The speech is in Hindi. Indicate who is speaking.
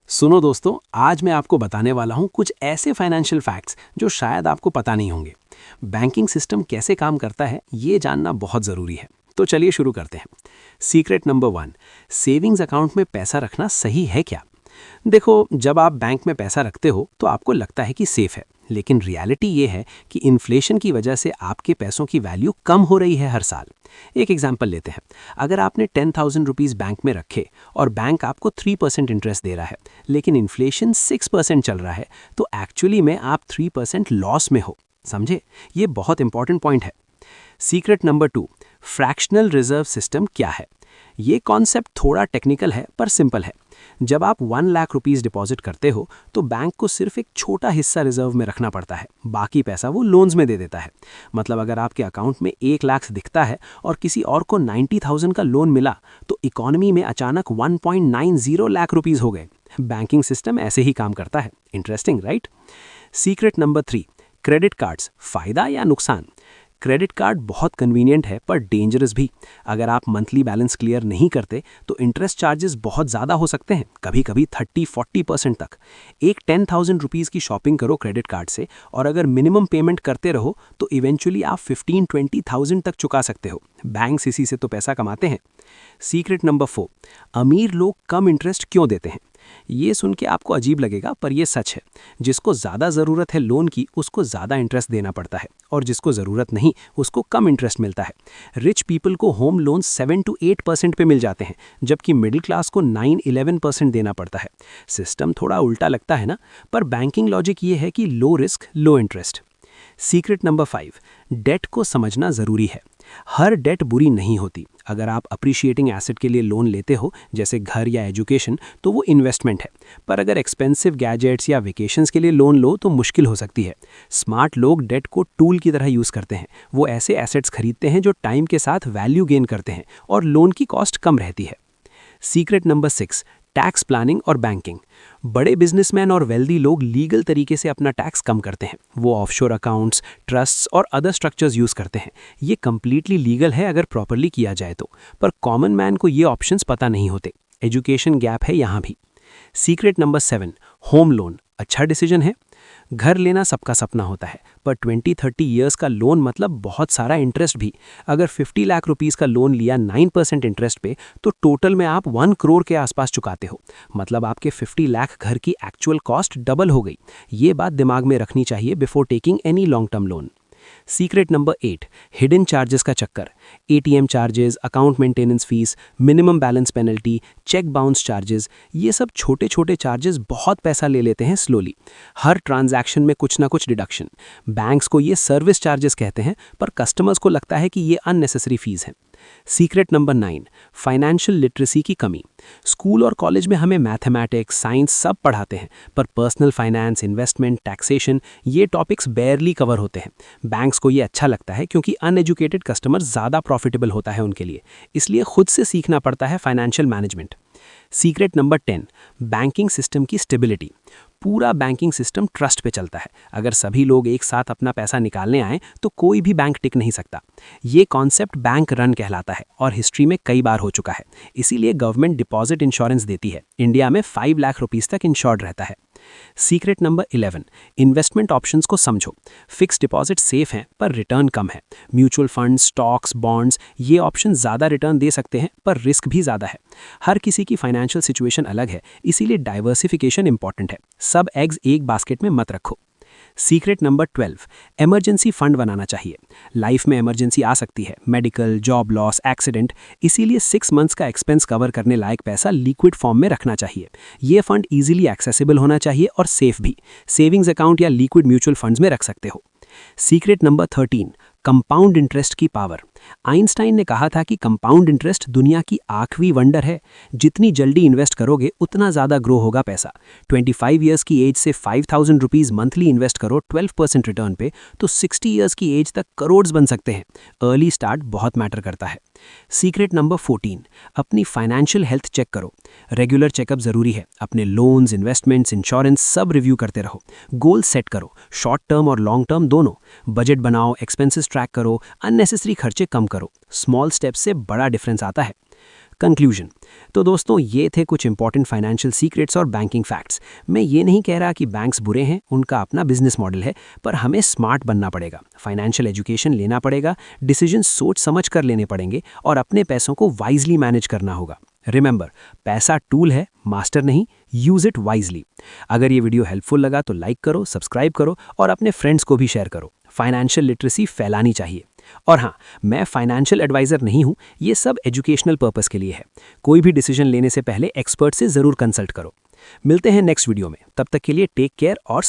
Speaker 1: सुनो दोस्तों, आज मैं आपको बताने वाला हूँ कुछ ऐसे फाइनेंशियल फैक्ट्स जो शायद आपको पता नहीं होंगे। बैंकिंग सिस्टम कैसे काम करता है ये जानना बहुत ज़रूरी है। तो चलिए शुरू करते हैं। सीक्रेट नंबर 1, सेविंग्स अकाउंट में पैसा रखना सही है क्या? देखो, जब आप बैंक में पैसा रखते हो तो आपको लगता है कि सेफ है, लेकिन रियलिटी ये है कि इन्फ्लेशन की वजह से आपके पैसों की वैल्यू कम हो रही है हर साल। एक एग्जांपल लेते हैं। अगर आपने 10,000 रुपीज़ बैंक में रखे और बैंक आपको 3% इंटरेस्ट दे रहा है, लेकिन इन्फ्लेशन 6% चल रहा है, तो एक्चुअली में आप 3% लॉस में हो। समझे? ये बहुत इंपॉर्टेंट पॉइंट है। Secret number 2, fractional reserve system क्या है? ये कॉन्सेप्ट थोड़ा टेक्निकल है पर सिंपल है। जब आप 1 लाख रुपीज़ डिपॉजिट करते हो तो बैंक को सिर्फ एक छोटा हिस्सा रिजर्व में रखना पड़ता है, बाकी पैसा वो लोन्स में दे देता है। मतलब अगर आपके अकाउंट में 1 लाख दिखता है और किसी और को 90,000 का लोन मिला, तो इकोनॉमी में अचानक 1.90 लाख रुपीज़ हो गए। बैंकिंग सिस्टम ऐसे ही काम करता है। Interesting, right? Secret number 3, credit cards फायदा या नुकसान? क्रेडिट कार्ड बहुत कन्वीनियंट है पर डेंजरस भी। अगर आप मंथली बैलेंस क्लियर नहीं करते तो इंटरेस्ट चार्जेस बहुत ज़्यादा हो सकते हैं, कभी कभी 30-40% तक। एक 10,000 रुपीज़ की शॉपिंग करो क्रेडिट कार्ड से, और अगर मिनिमम पेमेंट करते रहो तो इवेंचुअली आप 15-20,000 तक चुका सकते हो। बैंक्स इसी से तो पैसा कमाते हैं। सीक्रेट नंबर 4, अमीर लोग कम इंटरेस्ट क्यों देते हैं? ये सुन के आपको अजीब लगेगा पर यह सच है। जिसको ज़्यादा ज़रूरत है लोन की, उसको ज़्यादा इंटरेस्ट देना पड़ता है, और जिसको ज़रूरत नहीं उसको कम इंटरेस्ट मिलता है। रिच पीपल को होम लोन 7-8% पे मिल जाते हैं, जबकि मिडिल क्लास को 9-11% देना पड़ता है। सिस्टम थोड़ा उल्टा लगता है ना, पर बैंकिंग लॉजिक ये है कि low risk low interest. Secret number 5, date को समझना ज़रूरी है। हर डेट बुरी नहीं होती। अगर आप अप्रिशिएटिंग एसेट के लिए लोन लेते हो, जैसे घर या एजुकेशन, तो वो इन्वेस्टमेंट है। पर अगर एक्सपेंसिव गैजेट्स या वेकेशंस के लिए लोन लो तो मुश्किल हो सकती है। स्मार्ट लोग डेट को टूल की तरह यूज़ करते हैं। वो ऐसे एसेट्स खरीदते हैं जो टाइम के साथ वैल्यू गेन करते हैं और लोन की कॉस्ट कम रहती है। सीक्रेट नंबर 6, टैक्स प्लानिंग और बैंकिंग। बड़े बिजनेसमैन और वेल्दी लोग लीगल तरीके से अपना टैक्स कम करते हैं। वो ऑफशोर अकाउंट्स, ट्रस्ट्स और अदर स्ट्रक्चर्स यूज़ करते हैं। ये कंप्लीटली लीगल है अगर प्रॉपरली किया जाए तो, पर कॉमन मैन को ये ऑप्शंस पता नहीं होते। एजुकेशन गैप है यहाँ भी। सीक्रेट नंबर 7, होम लोन अच्छा डिसीजन है? घर लेना सबका सपना होता है, पर 20-30 ईयर्स का लोन मतलब बहुत सारा इंटरेस्ट भी। अगर 50 लाख रुपीस का लोन लिया 9% इंटरेस्ट पे, तो टोटल में आप 1 करोड़ के आसपास चुकाते हो। मतलब आपके 50 लाख घर की एक्चुअल कॉस्ट डबल हो गई। ये बात दिमाग में रखनी चाहिए before taking any long term loan. Secret number 8, hidden charges का चक्कर। ATM charges, account maintenance fees, minimum balance penalty, cheque bounce charges, ये सब छोटे छोटे चार्जेस बहुत पैसा ले लेते हैं स्लोली। हर ट्रांजैक्शन में कुछ ना कुछ डिडक्शन। बैंक्स को ये सर्विस चार्जेस कहते हैं, पर कस्टमर्स को लगता है कि ये अननेसेसरी फीस है। सीक्रेट नंबर 9, फाइनेंशियल लिटरेसी की कमी। स्कूल और कॉलेज में हमें मैथमेटिक्स, साइंस सब पढ़ाते हैं, पर पर्सनल फाइनेंस, इन्वेस्टमेंट, टैक्सेशन, ये टॉपिक्स बेयरली कवर होते हैं। बैंक्स को ये अच्छा लगता है क्योंकि अनएजुकेटेड कस्टमर ज़्यादा प्रॉफिटेबल होता है उनके लिए, इसलिए खुद से सीखना पड़ता है financial management. Secret number 10, banking system की स्टेबिलिटी। पूरा बैंकिंग सिस्टम ट्रस्ट पे चलता है। अगर सभी लोग एक साथ अपना पैसा निकालने आए तो कोई भी बैंक टिक नहीं सकता। ये कॉन्सेप्ट बैंक रन कहलाता है और हिस्ट्री में कई बार हो चुका है। इसीलिए गवर्नमेंट डिपॉजिट इंश्योरेंस देती है। इंडिया में 5 लाख रुपीस तक इंश्योर्ड रहता है। सीक्रेट नंबर 11, इन्वेस्टमेंट ऑप्शंस को समझो। फिक्स डिपॉजिट सेफ हैं पर रिटर्न कम है। म्यूचुअल फंड्स, स्टॉक्स, बॉन्ड्स, ये ऑप्शन ज़्यादा रिटर्न दे सकते हैं पर रिस्क भी ज़्यादा है। हर किसी की फाइनेंशियल सिचुएशन अलग है, इसीलिए डाइवर्सिफिकेशन इंपॉर्टेंट है। सब एग्स एक बास्केट में मत रखो। सीक्रेट नंबर 12, इमरजेंसी फंड बनाना चाहिए। लाइफ में इमरजेंसी आ सकती है, मेडिकल, जॉब लॉस, एक्सीडेंट, इसीलिए 6 मंथ्स का एक्सपेंस कवर करने लायक पैसा लिक्विड फॉर्म में रखना चाहिए। ये फंड इजीली एक्सेसिबल होना चाहिए और सेफ भी। सेविंग्स अकाउंट या लिक्विड म्यूचुअल फंड्स में रख सकते हो। सीक्रेट नंबर 13, कंपाउंड इंटरेस्ट की पावर। आइंस्टाइन ने कहा था कि कंपाउंड इंटरेस्ट दुनिया की आखिरी वंडर है। जितनी जल्दी इन्वेस्ट करोगे उतना ज़्यादा ग्रो होगा पैसा। 25 ईयर्स की एज से 5,000 रुपीज़ मंथली इन्वेस्ट करो 12% रिटर्न पे, तो 60 ईयर्स की एज तक करोड्स बन सकते हैं। अर्ली स्टार्ट बहुत मैटर करता है। सीक्रेट नंबर 14, अपनी फाइनेंशियल हेल्थ चेक करो। रेगुलर चेकअप ज़रूरी है। अपने लोन्स, इन्वेस्टमेंट्स, इंश्योरेंस सब रिव्यू करते रहो। गोल सेट करो, शॉर्ट टर्म और लॉन्ग टर्म दोनों। बजट बनाओ, एक्सपेंसेस ट्रैक करो, अननेसेसरी खर्चे कम करो। स्मॉल स्टेप्स से बड़ा डिफरेंस आता है। कंक्लूजन। तो दोस्तों, ये थे कुछ इंपॉर्टेंट फाइनेंशियल सीक्रेट्स और बैंकिंग फैक्ट्स। मैं ये नहीं कह रहा कि बैंक्स बुरे हैं, उनका अपना बिजनेस मॉडल है, पर हमें स्मार्ट बनना पड़ेगा, फाइनेंशियल एजुकेशन लेना पड़ेगा, डिसीजन सोच समझ कर लेने पड़ेंगे और अपने पैसों को वाइजली मैनेज करना होगा। रिमेंबर, पैसा टूल है, मास्टर नहीं। Use it wisely. अगर ये वीडियो हेल्पफुल लगा तो लाइक करो, सब्सक्राइब करो और अपने फ्रेंड्स को भी शेयर करो। फाइनेंशियल लिटरेसी फैलानी चाहिए। और हाँ, मैं फाइनेंशियल एडवाइजर नहीं हूँ, ये सब एजुकेशनल पर्पस के लिए है। कोई भी डिसीजन लेने से पहले एक्सपर्ट से जरूर कंसल्ट करो। मिलते हैं नेक्स्ट वीडियो में, तब तक के लिए टेक केयर और